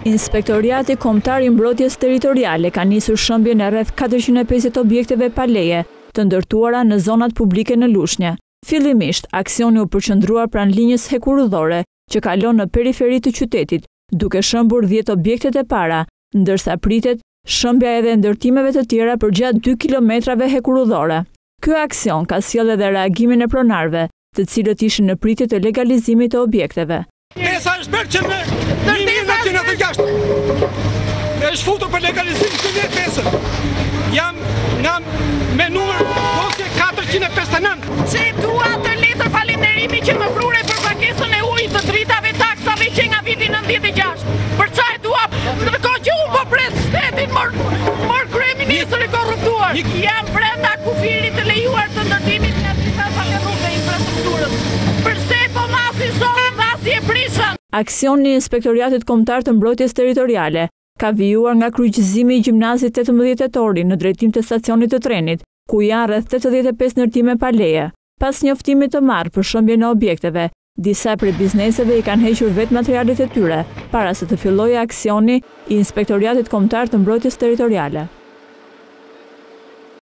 Inspektoriati Kombëtar i Mbrojtjes Territoriale ka nisur shëmbjen e rreth 450 objekteve pa leje të ndërtuara në zonat publike në Lushnjë. Fillimisht, aksioni u përqendruar pranë linjës hekurudhore që kalon në periferi të qytetit, duke shëmbur 10 objektet e para, ndërsa pritet shëmbja edhe ndërtimeve të tjera përgjatë 2 kilometrave hekurudhore. Ky aksion ka sjellë edhe reagimin e pronarëve, të cilët ishin në pritje të legalizimit të objekteve. Pesa është bërë që me 1996 e shfutur për legalizim të një pesën. Jam me numër dosje 459. Që dua të letër falënderimi që më prure për pagesën e ujit të dritave taksave që nga viti 96. Për çaj dua, ndërkohë që unë po pres shtetin mor kryeministër i korruptuar. Jam brenda kufirit të lejuar të ndërtimit në disa rrugë të infrastrukturës. Përse po masi zonë masi e prishën. Aksioni i Inspektoriatit Kombëtar të Mbrojtjes Territoriale ka vijuar nga kryqëzimi i gjimnazit 18 tetori në drejtim të stacionit të trenit, ku janë rreth 85 ndërtime pa leje. Pas njoftimit të marrë për shëmbjen e objekteve, disa prej bizneseve i kanë hequr vetë materialet e tyre, para se të fillojë aksioni i Inspektoriatit Kombëtar të Mbrojtjes Territoriale.